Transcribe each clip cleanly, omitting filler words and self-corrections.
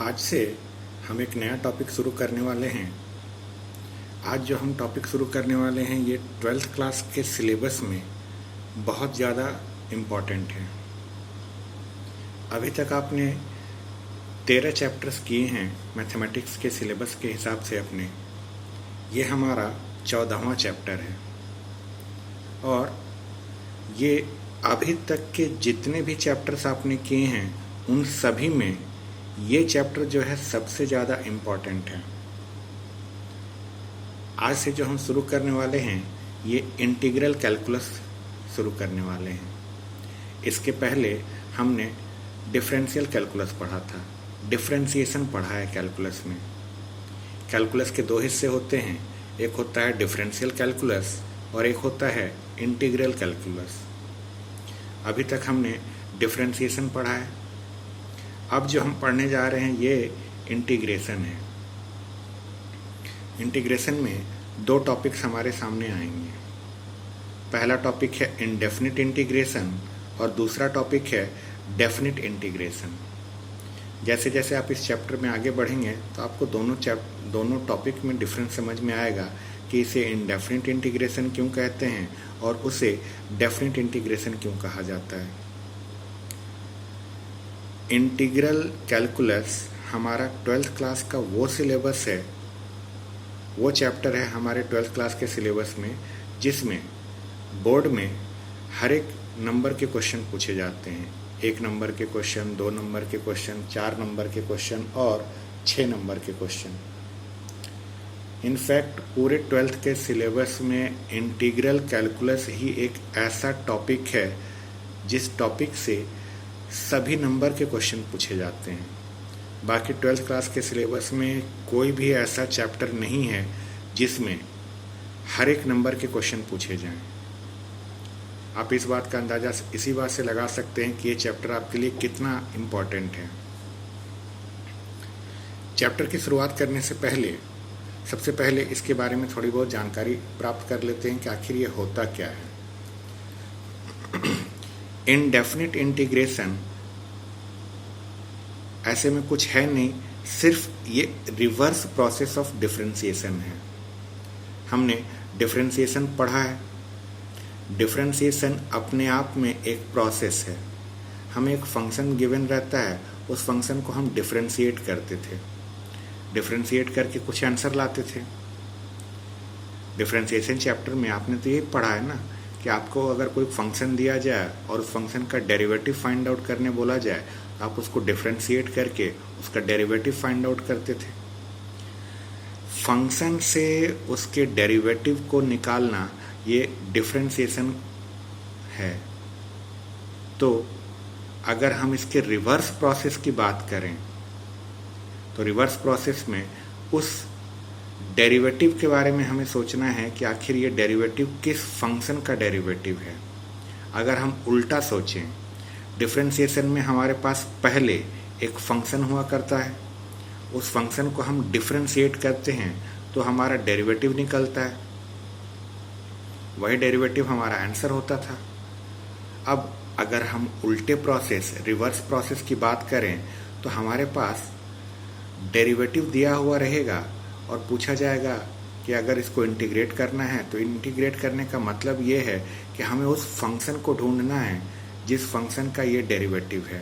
आज से हम एक नया टॉपिक शुरू करने वाले हैं। आज जो हम टॉपिक शुरू करने वाले हैं ये 12th क्लास के सिलेबस में बहुत ज़्यादा इम्पॉर्टेंट है। अभी तक आपने 13 चैप्टर्स किए हैं मैथमेटिक्स के सिलेबस के हिसाब से अपने। ये हमारा 14वां चैप्टर है और ये अभी तक के जितने भी चैप्टर्स आपने किए हैं उन सभी में ये चैप्टर जो है सबसे ज़्यादा इम्पॉर्टेंट है। आज से जो हम शुरू करने वाले हैं ये इंटीग्रल कैलकुलस शुरू करने वाले हैं। इसके पहले हमने डिफरेंशियल कैलकुलस पढ़ा था, डिफरेंशिएशन पढ़ा है कैलकुलस में। कैलकुलस के दो हिस्से होते हैं, एक होता है डिफरेंशियल कैलकुलस और एक होता है इंटीग्रल कैलकुलस। अभी तक हमने डिफरेंशिएशन पढ़ा है। अब जो हम पढ़ने जा रहे हैं ये इंटीग्रेशन है। इंटीग्रेशन में दो टॉपिक्स हमारे सामने आएंगे। पहला टॉपिक है इनडेफिनिट इंटीग्रेशन और दूसरा टॉपिक है डेफिनिट इंटीग्रेशन। जैसे जैसे आप इस चैप्टर में आगे बढ़ेंगे तो आपको दोनों टॉपिक में डिफरेंस समझ में आएगा कि इसे इनडेफिनिट इंटीग्रेशन क्यों कहते हैं और उसे डेफिनिट इंटीग्रेशन क्यों कहा जाता है। इंटीग्रल कैलकुलस हमारा 12th क्लास का वो सिलेबस है, वो चैप्टर है हमारे 12th क्लास के सिलेबस में जिसमें बोर्ड में हर एक नंबर के क्वेश्चन पूछे जाते हैं। 1 नंबर के क्वेश्चन, 2 नंबर के क्वेश्चन, 4 नंबर के क्वेश्चन और 6 नंबर के क्वेश्चन। इनफैक्ट पूरे 12th के सिलेबस में इंटीग्रल कैलकुलस ही एक ऐसा टॉपिक है जिस टॉपिक से सभी नंबर के क्वेश्चन पूछे जाते हैं। बाकी 12th क्लास के सिलेबस में कोई भी ऐसा चैप्टर नहीं है जिसमें हर एक नंबर के क्वेश्चन पूछे जाएं। आप इस बात का अंदाज़ा इसी बात से लगा सकते हैं कि ये चैप्टर आपके लिए कितना इम्पोर्टेंट है। चैप्टर की शुरुआत करने से पहले सबसे पहले इसके बारे में थोड़ी बहुत जानकारी प्राप्त कर लेते हैं कि आखिर ये होता क्या है। इनडेफिनिट इंटीग्रेशन ऐसे में कुछ है नहीं, सिर्फ ये रिवर्स प्रोसेस ऑफ डिफरेंशिएशन है। हमने डिफरेंशिएशन पढ़ा है। डिफरेंशिएशन अपने आप में एक प्रोसेस है। हमें एक फंक्शन गिवन रहता है, उस फंक्शन को हम डिफरेंशिएट करते थे, डिफरेंशिएट करके कुछ आंसर लाते थे। डिफरेंशिएशन चैप्टर में आपने तो यही पढ़ा है ना कि आपको अगर कोई फंक्शन दिया जाए और उस फंक्शन का डेरिवेटिव फाइंड आउट करने बोला जाए तो आप उसको डिफरेंशिएट करके उसका डेरिवेटिव फाइंड आउट करते थे। फंक्शन से उसके डेरिवेटिव को निकालना ये डिफरेंशिएशन है। तो अगर हम इसके रिवर्स प्रोसेस की बात करें तो रिवर्स प्रोसेस में उस डेरिवेटिव के बारे में हमें सोचना है कि आखिर ये डेरिवेटिव किस फंक्शन का डेरिवेटिव है। अगर हम उल्टा सोचें, डिफरेंशिएशन में हमारे पास पहले एक फंक्शन हुआ करता है, उस फंक्शन को हम डिफरेंशिएट करते हैं तो हमारा डेरिवेटिव निकलता है, वही डेरिवेटिव हमारा आंसर होता था। अब अगर हम उल्टे प्रोसेस, रिवर्स प्रोसेस की बात करें तो हमारे पास डेरिवेटिव दिया हुआ रहेगा और पूछा जाएगा कि अगर इसको इंटीग्रेट करना है तो इंटीग्रेट करने का मतलब ये है कि हमें उस फंक्शन को ढूंढना है जिस फंक्शन का ये डेरिवेटिव है।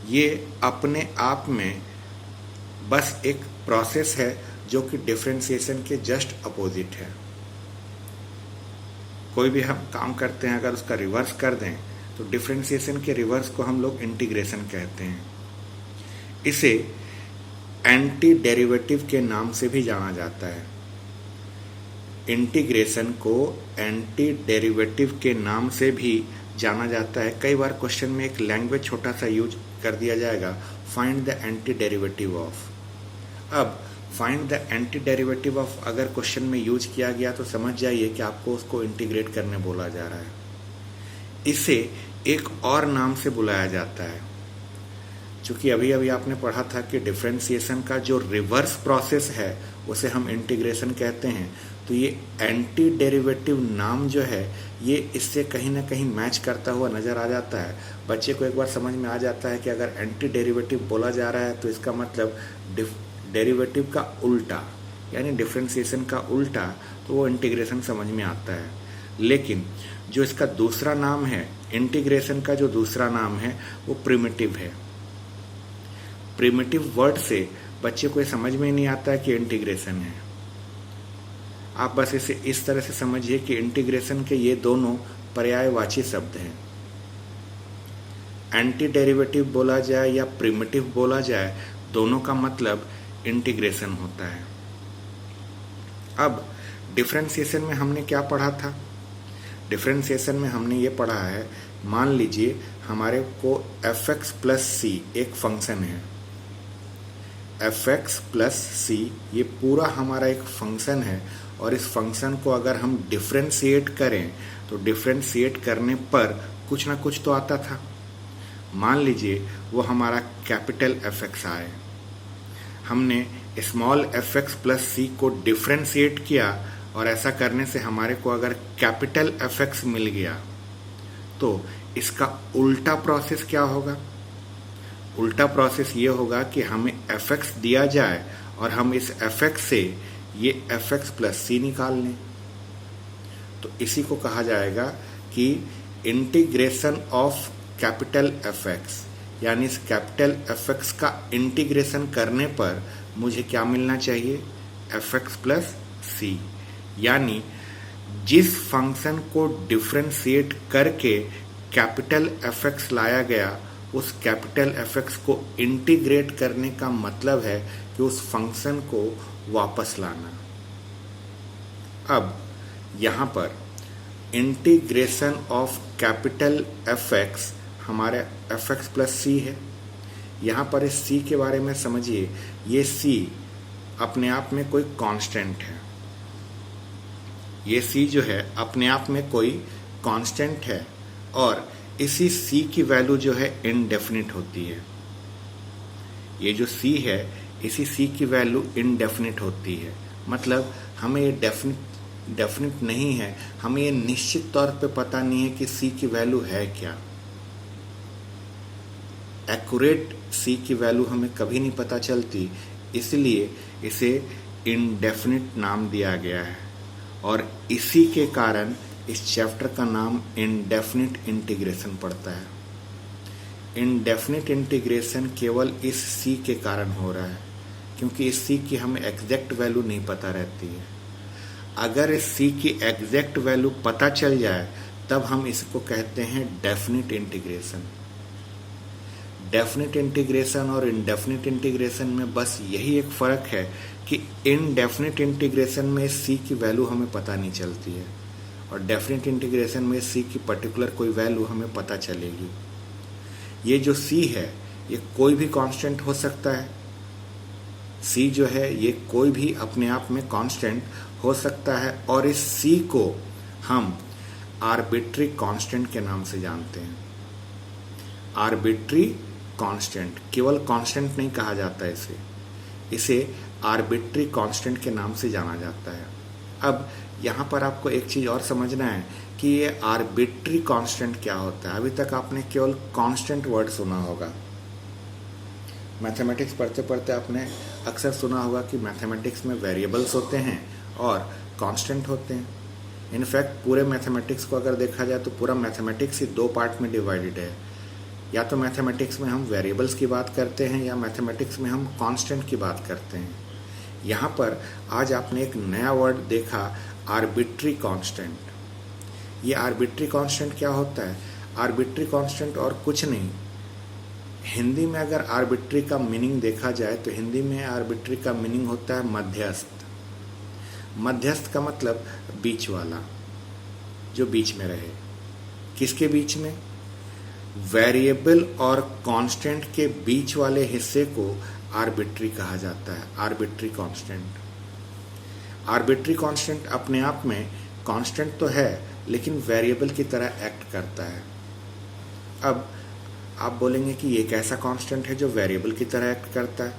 ये अपने आप में बस एक प्रोसेस है जो कि डिफरेंशिएशन के जस्ट अपोजिट है। कोई भी हम काम करते हैं अगर उसका रिवर्स कर दें तो डिफरेंशिएशन के रिवर्स को हम लोग इंटीग्रेशन कहते हैं। इसे एंटी डेरिवेटिव के नाम से भी जाना जाता है। इंटीग्रेशन को एंटी डेरिवेटिव के नाम से भी जाना जाता है। कई बार क्वेश्चन में एक लैंग्वेज छोटा सा यूज कर दिया जाएगा, find the anti derivative of. अब find the anti derivative of अगर क्वेश्चन में यूज किया गया तो समझ जाइए कि आपको उसको इंटीग्रेट करने बोला जा रहा है। इसे एक और नाम से बुलाया जाता है। चूँकि अभी अभी आपने पढ़ा था कि डिफरेंशिएशन का जो रिवर्स प्रोसेस है उसे हम इंटीग्रेशन कहते हैं, तो ये एंटी डेरिवेटिव नाम जो है ये इससे कहीं ना कहीं मैच करता हुआ नज़र आ जाता है। बच्चे को एक बार समझ में आ जाता है कि अगर एंटी डेरिवेटिव बोला जा रहा है तो इसका मतलब डेरिवेटिव का उल्टा यानी डिफरेंशिएशन का उल्टा, तो वो इंटीग्रेशन समझ में आता है। लेकिन जो इसका दूसरा नाम है, इंटीग्रेशन का जो दूसरा नाम है वो प्रिमिटिव है। प्रिमिटिव वर्ड से बच्चे को ये समझ में नहीं आता है कि इंटीग्रेशन है। आप बस इसे इस तरह से समझिए कि इंटीग्रेशन के ये दोनों पर्यायवाची शब्द हैं। एंटी डेरिवेटिव बोला जाए या प्रिमिटिव बोला जाए, दोनों का मतलब इंटीग्रेशन होता है। अब डिफरेंशिएशन में हमने क्या पढ़ा था? डिफरेंशिएशन में हमने ये पढ़ा है, मान लीजिए हमारे को fx प्लस सी एक फंक्शन है। fx प्लस सी ये पूरा हमारा एक फंक्शन है और इस फंक्शन को अगर हम डिफरेंशिएट करें तो डिफरेंशिएट करने पर कुछ ना कुछ तो आता था। मान लीजिए वो हमारा कैपिटल fx आए, हमने स्मॉल fx प्लस सी को डिफरेंशिएट किया और ऐसा करने से हमारे को अगर कैपिटल fx मिल गया तो इसका उल्टा प्रोसेस क्या होगा? उल्टा प्रोसेस ये होगा कि हमें fx दिया जाए और हम इस fx से ये fx प्लस सी निकाल लें। तो इसी को कहा जाएगा कि इंटीग्रेशन ऑफ कैपिटल fx, यानी इस कैपिटल fx का इंटीग्रेशन करने पर मुझे क्या मिलना चाहिए? fx प्लस सी। यानी जिस फंक्शन को डिफरेंशिएट करके कैपिटल fx लाया गया, उस कैपिटल fx को इंटीग्रेट करने का मतलब है कि उस फंक्शन को वापस लाना। अब यहाँ पर इंटीग्रेशन ऑफ कैपिटल fx हमारे fx प्लस सी है। यहाँ पर इस c के बारे में समझिए, ये c अपने आप में कोई कांस्टेंट है। ये c जो है अपने आप में कोई कांस्टेंट है और इसी c की वैल्यू जो है इनडेफिनिट होती है। ये जो c है इसी c की वैल्यू इनडेफिनिट होती है, मतलब हमें ये डेफिनिट नहीं है, हमें ये निश्चित तौर पे पता नहीं है कि c की वैल्यू है क्या। एक्यूरेट c की वैल्यू हमें कभी नहीं पता चलती, इसलिए इसे इनडेफिनिट नाम दिया गया है और इसी के कारण इस चैप्टर का नाम इनडेफिनिट इंटीग्रेशन पड़ता है। इनडेफिनिट इंटीग्रेशन केवल इस c के कारण हो रहा है, क्योंकि इस c की हमें एग्जैक्ट वैल्यू नहीं पता रहती है। अगर इस c की एग्जैक्ट वैल्यू पता चल जाए तब हम इसको कहते हैं डेफिनिट इंटीग्रेशन। डेफिनिट इंटीग्रेशन और इनडेफिनिट इंटीग्रेशन में बस यही एक फ़र्क है कि इनडेफिनिट इंटीग्रेशन में c की वैल्यू हमें पता नहीं चलती है और डेफिनिट इंटीग्रेशन में c की पर्टिकुलर कोई वैल्यू हमें पता चलेगी। ये जो c है ये कोई भी कांस्टेंट हो सकता है। c जो है ये कोई भी अपने आप में कांस्टेंट हो सकता है और इस c को हम आर्बिट्री कांस्टेंट के नाम से जानते हैं। आर्बिट्री कांस्टेंट, केवल कांस्टेंट नहीं कहा जाता इसे आर्बिट्री कांस्टेंट के नाम से जाना जाता है। अब यहाँ पर आपको एक चीज़ और समझना है कि ये आर्बिट्री कांस्टेंट क्या होता है। अभी तक आपने केवल कांस्टेंट वर्ड सुना होगा। मैथमेटिक्स पढ़ते पढ़ते आपने अक्सर सुना होगा कि मैथमेटिक्स में वेरिएबल्स होते हैं और कांस्टेंट होते हैं। इनफैक्ट पूरे मैथमेटिक्स को अगर देखा जाए तो पूरा मैथमेटिक्स ही दो पार्ट में डिवाइडेड है। या तो मैथमेटिक्स में हम वेरिएबल्स की बात करते हैं या मैथमेटिक्स में हम कांस्टेंट की बात करते हैं। यहाँ पर आज आपने एक नया वर्ड देखा, आर्बिट्री कांस्टेंट। ये आर्बिट्री कांस्टेंट क्या होता है? आर्बिट्री कांस्टेंट और कुछ नहीं। हिंदी में अगर आर्बिट्री का मीनिंग देखा जाए तो हिंदी में आर्बिट्री का मीनिंग होता है मध्यस्थ। मध्यस्थ का मतलब बीच वाला, जो बीच में रहे। किसके बीच में? वेरिएबल और कांस्टेंट के बीच वाले हिस्से को आर्बिट्री कहा जाता है, आर्बिट्री कांस्टेंट। आर्बिट्री कांस्टेंट अपने आप में कांस्टेंट तो है लेकिन वेरिएबल की तरह एक्ट करता है। अब आप बोलेंगे कि ये कैसा कांस्टेंट है जो वेरिएबल की तरह एक्ट करता है?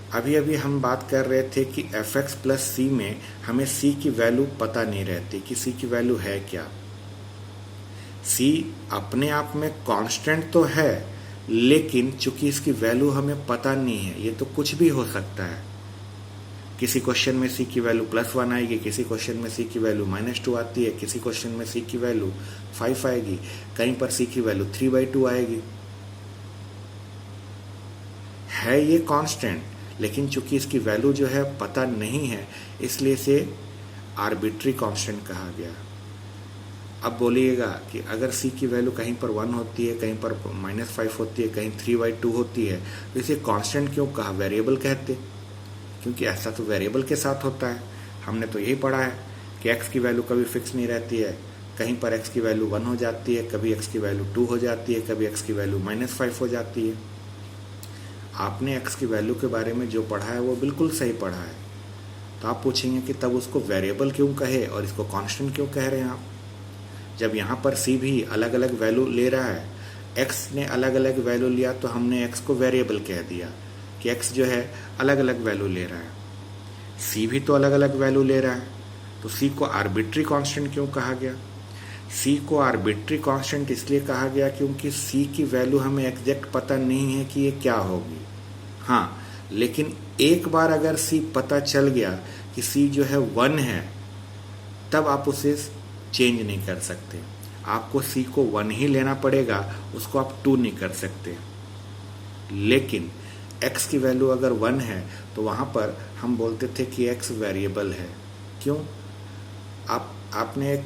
अभी अभी हम बात कर रहे थे कि fx प्लस c में हमें c की वैल्यू पता नहीं रहती कि c की वैल्यू है क्या। c अपने आप में कांस्टेंट तो है, लेकिन चूंकि इसकी वैल्यू हमें पता नहीं है, ये तो कुछ भी हो सकता है। किसी क्वेश्चन में c की वैल्यू +1 आएगी, किसी क्वेश्चन में c की वैल्यू -2 आती है, किसी क्वेश्चन में c की वैल्यू 5 आएगी, कहीं पर c की वैल्यू 3/2 आएगी। है ये कांस्टेंट, लेकिन चूंकि इसकी वैल्यू जो है पता नहीं है, इसलिए इसे आर्बिट्री कांस्टेंट कहा गया। अब बोलिएगा कि अगर c की वैल्यू कहीं पर 1 होती है, कहीं पर -5 होती है, कहीं 3/2 होती है, तो इसे कांस्टेंट क्यों कहा, वेरिएबल कहते? क्योंकि ऐसा तो वेरिएबल के साथ होता है। हमने तो यही पढ़ा है कि x की वैल्यू कभी फिक्स नहीं रहती है, कहीं पर x की वैल्यू 1 हो जाती है, कभी x की वैल्यू 2 हो जाती है, कभी x की वैल्यू -5 हो जाती है। आपने x की वैल्यू के बारे में जो पढ़ा है वो बिल्कुल सही पढ़ा है। तो आप पूछेंगे कि तब उसको वेरिएबल क्यों कहे और इसको कांस्टेंट क्यों कह रहे हैं आप, जब यहाँ पर c भी अलग अलग वैल्यू ले रहा है। x ने अलग अलग वैल्यू लिया तो हमने x को वेरिएबल कह दिया कि x जो है अलग अलग वैल्यू ले रहा है। c भी तो अलग अलग वैल्यू ले रहा है, तो c को आर्बिट्री कांस्टेंट क्यों कहा गया? c को आर्बिट्री कांस्टेंट इसलिए कहा गया क्योंकि c की वैल्यू हमें एग्जैक्ट पता नहीं है कि ये क्या होगी। हाँ, लेकिन एक बार अगर c पता चल गया कि c जो है 1 है, तब आप उसे चेंज नहीं कर सकते। आपको c को 1 ही लेना पड़ेगा, उसको आप 2 नहीं कर सकते। लेकिन x की वैल्यू अगर 1 है तो वहाँ पर हम बोलते थे कि x वेरिएबल है। क्यों? आपने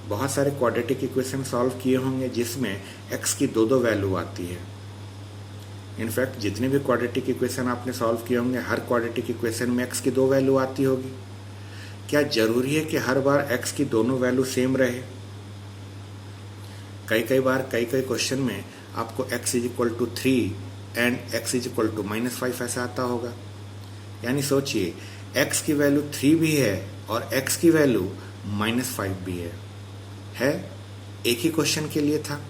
बहुत सारे क्वाड्रेटिक इक्वेशन सॉल्व किए होंगे जिसमें x की दो वैल्यू आती है। इनफैक्ट जितने भी क्वाड्रेटिक इक्वेशन आपने सॉल्व किए होंगे, हर क्वाड्रेटिक इक्वेशन में x की 2 वैल्यू आती होगी। क्या जरूरी है कि हर बार x की दोनों वैल्यू सेम रहे? कई बार कई क्वेश्चन में आपको x = 3 एंड x = -5 ऐसा आता होगा। यानी सोचिए, x की वैल्यू 3 भी है और x की वैल्यू -5 भी है। एक ही क्वेश्चन के लिए था।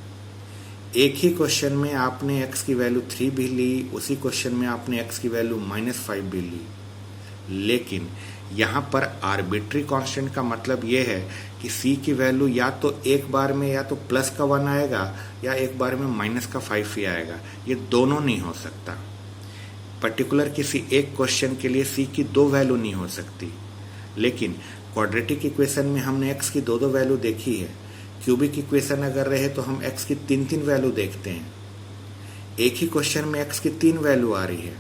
एक ही क्वेश्चन में आपने x की वैल्यू 3 भी ली, उसी क्वेश्चन में आपने x की वैल्यू -5 भी ली। लेकिन यहाँ पर आर्बिट्री कांस्टेंट का मतलब ये है कि c की वैल्यू या तो एक बार में या तो +1 आएगा या एक बार में -5 ही आएगा। ये दोनों नहीं हो सकता। पर्टिकुलर किसी एक क्वेश्चन के लिए c की 2 वैल्यू नहीं हो सकती। लेकिन क्वाड्रेटिक इक्वेशन में हमने x की 2 वैल्यू देखी है। क्यूबिक इक्वेशन अगर रहे तो हम x की 3 वैल्यू देखते हैं। एक ही क्वेश्चन में x की 3 वैल्यू आ रही है,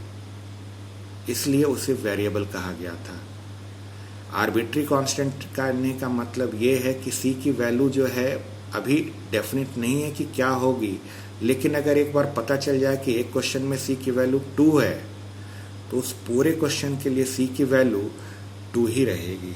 इसलिए उसे वेरिएबल कहा गया था। आर्बिट्री कांस्टेंट करने का मतलब ये है कि c की वैल्यू जो है अभी डेफिनेट नहीं है कि क्या होगी, लेकिन अगर एक बार पता चल जाए कि एक क्वेश्चन में c की वैल्यू 2 है, तो उस पूरे क्वेश्चन के लिए c की वैल्यू 2 ही रहेगी।